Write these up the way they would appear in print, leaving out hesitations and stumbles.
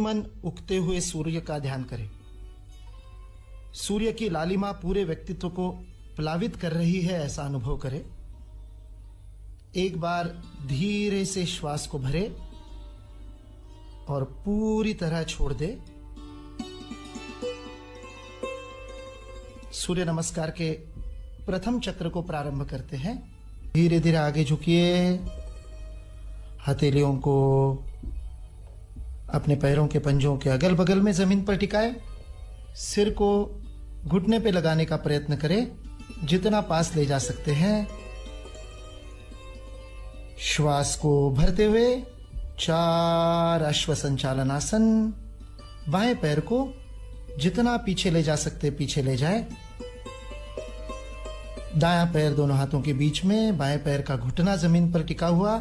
मन उगते हुए सूर्य का ध्यान करें। सूर्य की लालिमा पूरे व्यक्तित्व को प्लावित कर रही है, ऐसा अनुभव करें। एक बार धीरे से श्वास को भरे और पूरी तरह छोड़ दे। सूर्य नमस्कार के प्रथम चक्र को प्रारंभ करते हैं। धीरे धीरे आगे झुकिए, हथेलियों को अपने पैरों के पंजों के अगल बगल में जमीन पर टिकाए। सिर को घुटने पे लगाने का प्रयत्न करें, जितना पास ले जा सकते हैं। श्वास को भरते हुए 4 अश्व संचालन आसन। बाएं पैर को जितना पीछे ले जा सकते पीछे ले जाए। दायां पैर दोनों हाथों के बीच में, बाएं पैर का घुटना जमीन पर टिका हुआ।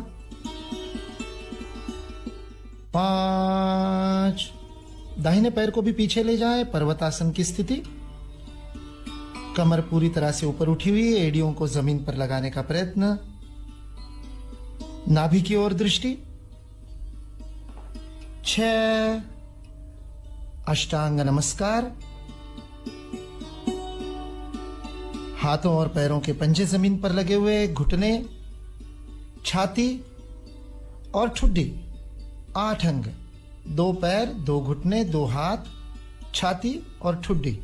5, दाहिने पैर को भी पीछे ले जाए, पर्वतासन की स्थिति। कमर पूरी तरह से ऊपर उठी हुई, एड़ियों को जमीन पर लगाने का प्रयत्न। नाभि की ओर दृष्टि। 6, अष्टांग नमस्कार। हाथों और पैरों के पंजे जमीन पर लगे हुए, घुटने, छाती और ठुड्डी। 8 अंग, 2 पैर, 2 घुटने, 2 हाथ, छाती और ठुड्डी।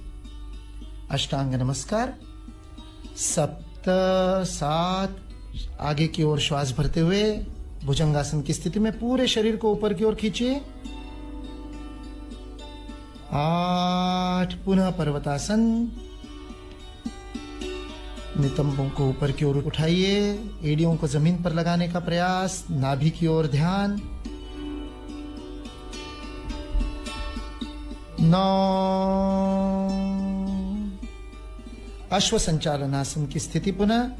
अष्टांग नमस्कार। 7, आगे की ओर श्वास भरते हुए भुजंगासन की स्थिति में पूरे शरीर को ऊपर की ओर खींचिए। 8, पुनः पर्वतासन। नितंबों को ऊपर की ओर उठाइए, एड़ियों को जमीन पर लगाने का प्रयास, नाभि की ओर ध्यान। 9, अश्व संचालनासन की स्थिति पुनः।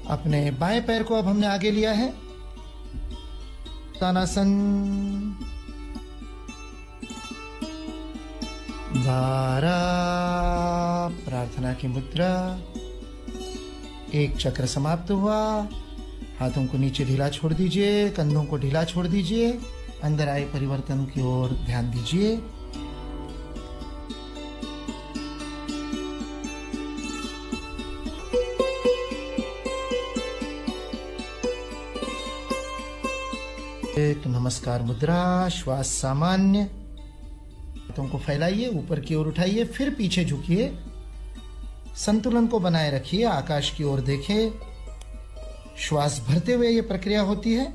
अपने बाएं पैर को अब हमने आगे लिया है। तानासन। 12, प्रार्थना की मुद्रा। 1 चक्र समाप्त हुआ। हाथों को नीचे ढीला छोड़ दीजिए, कंधों को ढीला छोड़ दीजिए। अंदर आए परिवर्तन की ओर ध्यान दीजिए। एक नमस्कार मुद्रा। श्वास सामान्य। हाथों को फैलाइए, ऊपर की ओर उठाइए, फिर पीछे झुकिए। संतुलन को बनाए रखिए, आकाश की ओर देखिए। श्वास भरते हुए यह प्रक्रिया होती है।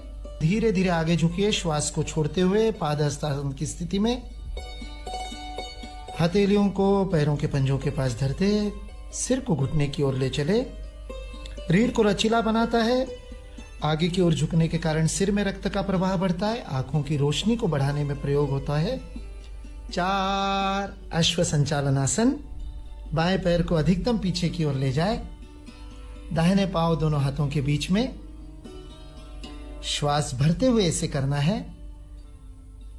धीरे धीरे आगे झुकिए, श्वास को छोड़ते हुए पादहस्तासन की स्थिति में। हथेलियों को पैरों के पंजों के पास धरते, सिर को घुटने की ओर ले चले। रीढ़ को लचीला बनाता है। आगे की ओर झुकने के कारण सिर में रक्त का प्रवाह बढ़ता है, आंखों की रोशनी को बढ़ाने में प्रयोग होता है। 4, अश्व संचालनासन। बाएं पैर को अधिकतम पीछे की ओर ले जाए। दाहिने पांव दोनों हाथों के बीच में। श्वास भरते हुए इसे करना है।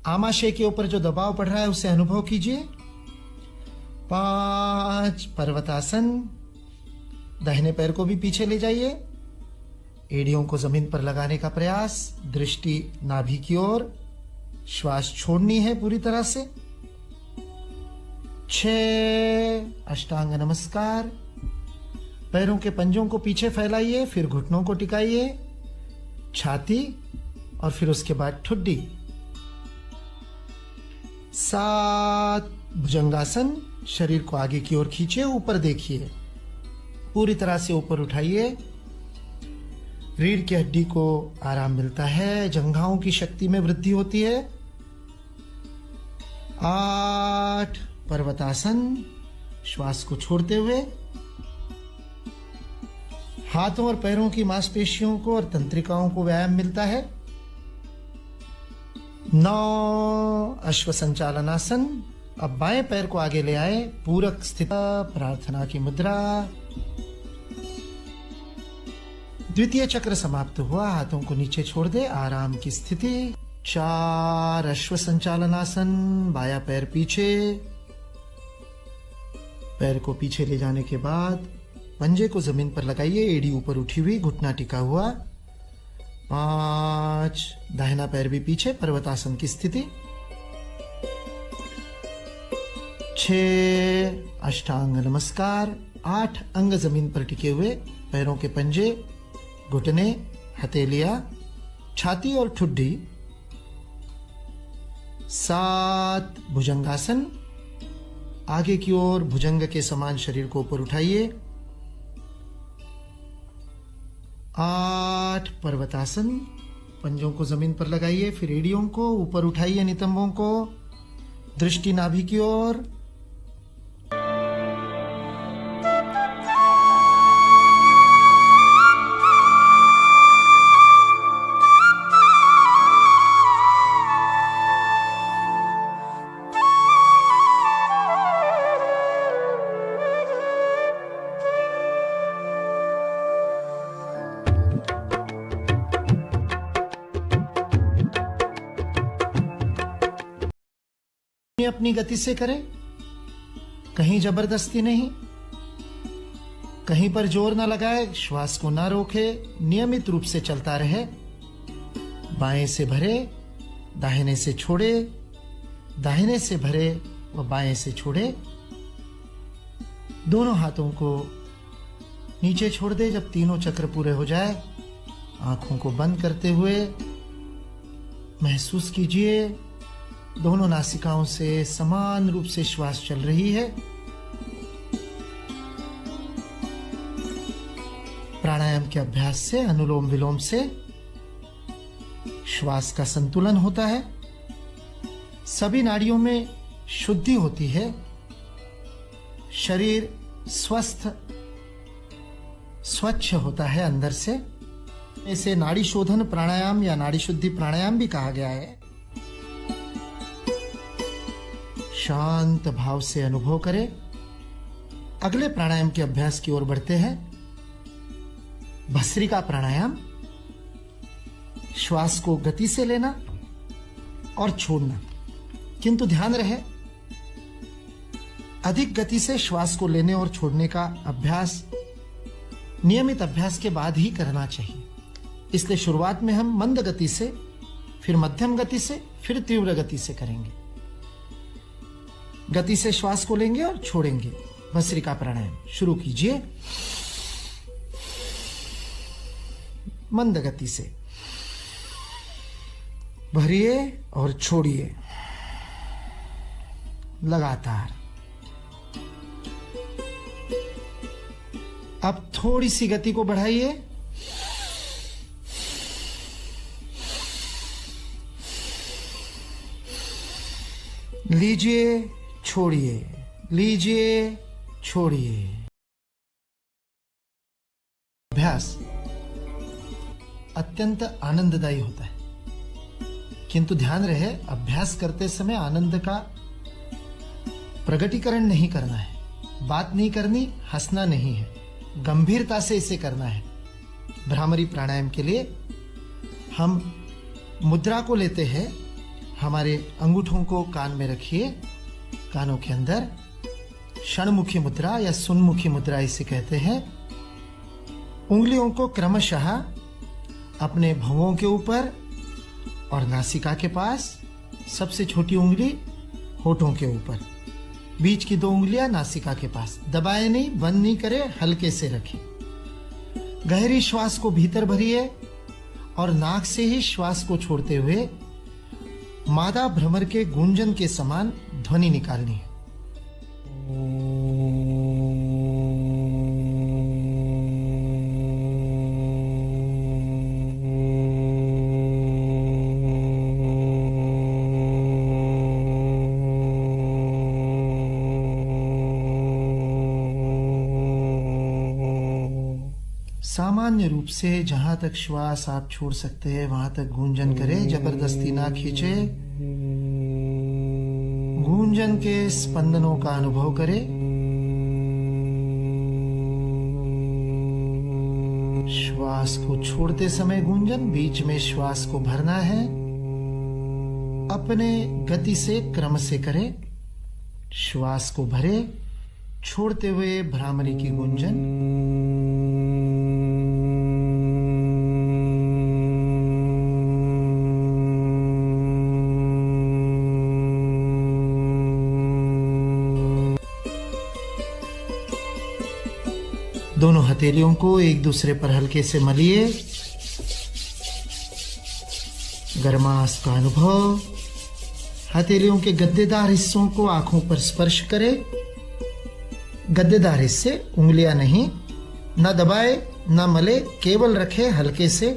आमाशय के ऊपर जो दबाव पड़ रहा है उसे अनुभव कीजिए। 5, पर्वतासन। दाहिने पैर को भी पीछे ले जाइए। एड़ियों को जमीन पर लगाने का प्रयास, दृष्टि नाभि की ओर। श्वास छोड़नी है पूरी तरह से। 6, अष्टांग नमस्कार। पैरों के पंजों को पीछे फैलाइए, फिर घुटनों को टिकाइए, छाती और फिर उसके बाद ठुड्डी। 7, भुजंगासन। शरीर को आगे की ओर खींचिए, ऊपर देखिए, पूरी तरह से ऊपर उठाइए। रीढ़ की हड्डी को आराम मिलता है, जंघाओं की शक्ति में वृद्धि होती है। 8, पर्वतासन। श्वास को छोड़ते हुए हाथों और पैरों की मांसपेशियों को और तंत्रिकाओं को व्यायाम मिलता है। 9, अश्व संचालनासन। अब बाएं पैर को आगे ले आए, पूरक स्थिति, प्रार्थना की मुद्रा। द्वितीय चक्र समाप्त हुआ। हाथों को नीचे छोड़ दे, आराम की स्थिति। 4, अश्व संचालनासन। बायां पैर पीछे। पैर को पीछे ले जाने के बाद पंजे को जमीन पर लगाइए, एड़ी ऊपर उठी हुई, घुटना टिका हुआ। 5, दाहिना पैर भी पीछे, पर्वतासन की स्थिति। 6, अष्टांग नमस्कार। 8, अंग जमीन पर टिके हुए, पैरों के पंजे, घुटने, हथेलियां, छाती और ठुड्डी। 7, भुजंगासन। आगे की ओर भुजंग के समान शरीर को ऊपर उठाइए। 8, पर्वतासन। पंजों को जमीन पर लगाइए, फिर एड़ियों को ऊपर उठाइए, नितंबों को, दृष्टि नाभि की ओर। अपनी गति से करें, कहीं जबरदस्ती नहीं, कहीं पर जोर न लगाए, श्वास को ना रोके, नियमित रूप से चलता रहे। बाएं से भरे, दाहिने से छोड़े, दाहिने से भरे व बाएं से छोड़े। दोनों हाथों को नीचे छोड़ दे। जब तीनों चक्र पूरे हो जाए, आंखों को बंद करते हुए महसूस कीजिए दोनों नासिकाओं से समान रूप से श्वास चल रही है। प्राणायाम के अभ्यास से, अनुलोम विलोम से श्वास का संतुलन होता है, सभी नाड़ियों में शुद्धि होती है, शरीर स्वस्थ स्वच्छ होता है अंदर से। इसे नाड़ी शोधन प्राणायाम या नाड़ी शुद्धि प्राणायाम भी कहा गया है। शांत भाव से अनुभव करें। अगले प्राणायाम के अभ्यास की ओर बढ़ते हैं। भस्त्रिका प्राणायाम। श्वास को गति से लेना और छोड़ना, किंतु ध्यान रहे अधिक गति से श्वास को लेने और छोड़ने का अभ्यास नियमित अभ्यास के बाद ही करना चाहिए। इसलिए शुरुआत में हम मंद गति से, फिर मध्यम गति से, फिर तीव्र गति से करेंगे। गति से श्वास को लेंगे और छोड़ेंगे। भस्त्रिका प्राणायाम शुरू कीजिए। मंद गति से भरिए और छोड़िए लगातार। अब थोड़ी सी गति को बढ़ाइए। लीजिए, छोड़िए, लीजिए, छोड़िए। अभ्यास अत्यंत आनंददायी होता है, किंतु ध्यान रहे अभ्यास करते समय आनंद का प्रगटीकरण नहीं करना है, बात नहीं करनी, हंसना नहीं है, गंभीरता से इसे करना है। भ्रामरी प्राणायाम के लिए हम मुद्रा को लेते हैं। हमारे अंगूठों को कान में रखिए, कानों के अंदर। षणमुखी मुद्रा या सुनमुखी मुद्रा इसे कहते हैं। उंगलियों को क्रमशः अपने भौंहों के ऊपर और नासिका के पास, सबसे छोटी उंगली होठों के ऊपर, बीच की 2 उंगलियां नासिका के पास। दबाए नहीं, बंद नहीं करे, हल्के से रखें। गहरी श्वास को भीतर भरिए और नाक से ही श्वास को छोड़ते हुए मादा भ्रमर के गूंजन के समान ध्वनि निकालनी है। सामान्य रूप से जहां तक श्वास आप छोड़ सकते हैं वहां तक गूंजन करें, जबरदस्ती ना खींचे। गूंजन के स्पंदनों का अनुभव करें। श्वास को छोड़ते समय गूंजन, बीच में श्वास को भरना है। अपने गति से, क्रम से करें। श्वास को भरे, छोड़ते हुए भ्रामरी की गूंजन। दोनों हथेलियों को एक दूसरे पर हल्के से मलिए। गर्माश का अनुभव। हथेलियों के गद्देदार हिस्सों को आंखों पर स्पर्श करें। गद्देदार हिस्से उंगलियां नहीं, न दबाए न मले, केवल रखे हल्के से।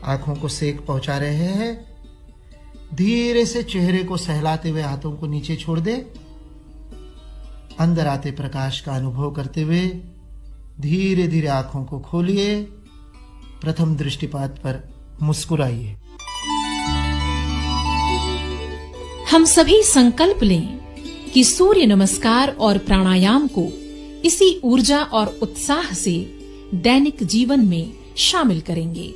आंखों को सेक पहुंचा रहे हैं। धीरे से चेहरे को सहलाते हुए हाथों को नीचे छोड़ दे। अंदर आते प्रकाश का अनुभव करते हुए धीरे धीरे आंखों को खोलिए। प्रथम दृष्टिपात पर मुस्कुराइए। हम सभी संकल्प लें कि सूर्य नमस्कार और प्राणायाम को इसी ऊर्जा और उत्साह से दैनिक जीवन में शामिल करेंगे।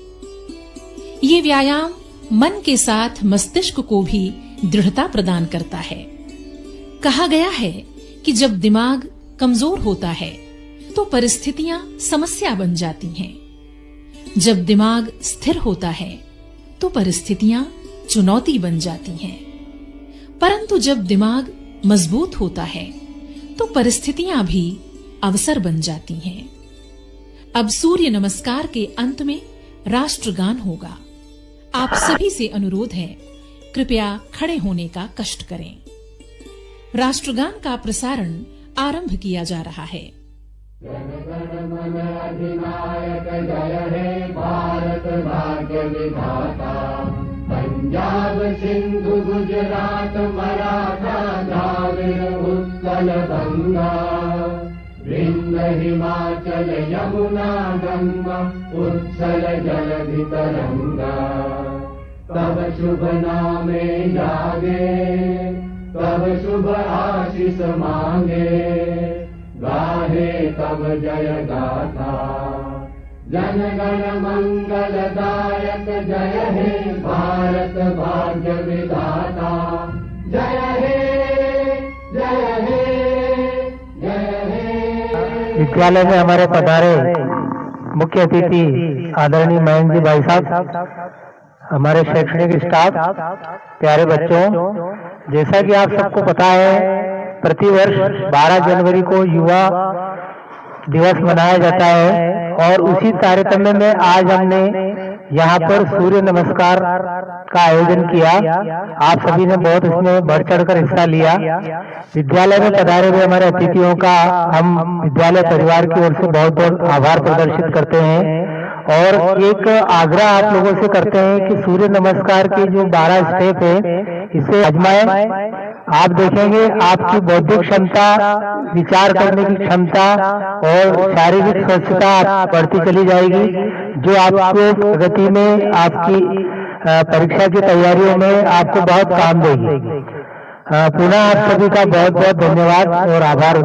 ये व्यायाम मन के साथ मस्तिष्क को भी दृढ़ता प्रदान करता है। कहा गया है कि जब दिमाग कमजोर होता है तो परिस्थितियां समस्या बन जाती हैं। जब दिमाग स्थिर होता है तो परिस्थितियां चुनौती बन जाती हैं। परंतु जब दिमाग मजबूत होता है तो परिस्थितियां भी अवसर बन जाती हैं। अब सूर्य नमस्कार के अंत में राष्ट्रगान होगा। आप सभी से अनुरोध है, कृपया खड़े होने का कष्ट करें। राष्ट्रगान का प्रसारण आरंभ किया जा रहा है। जन गण मन अधिनायक जय हे भारत भाग्य विधाता। पंजाब सिंधु गुजरात मराठा द्राविड़ उत्कल गंगा। विंध्य हिमाचल यमुना गंगा उत्कल जलधि तरंगा। तब शुभ नामे जागे, तब शुभ आशीष मांगे। गाहे तब जय गाथा। जन गण मंगलदायक जय हे भारत भाग्य विधाता। जय हे जय हे जय हे। विद्यालय में हमारे पधारे मुख्य अतिथि आदरणीय मयंक जी भाई साहब, हमारे शैक्षणिक स्टाफ, प्यारे बच्चों, जैसा कि आप सबको पता है प्रतिवर्ष 12 जनवरी को युवा दिवस मनाया जाता है और उसी तारतम्य में आज हमने यहाँ पर सूर्य नमस्कार का आयोजन किया। आप सभी ने बहुत इसमें बढ़ चढ़कर हिस्सा लिया। विद्यालय में पधारे हुए हमारे अतिथियों का हम विद्यालय परिवार की ओर से बहुत बहुत आभार प्रदर्शित करते हैं और एक आग्रह आप लोगों से करते हैं कि सूर्य नमस्कार के जो 12 स्टेप है इसे आजमाएं। आप देखेंगे आपकी बौद्धिक क्षमता, विचार करने की क्षमता और शारीरिक स्वच्छता बढ़ती चली जाएगी, जो आपको प्रगति में, आपकी परीक्षा की तैयारियों में आपको बहुत काम देगी। पुनः आप सभी का बहुत बहुत धन्यवाद और आभार।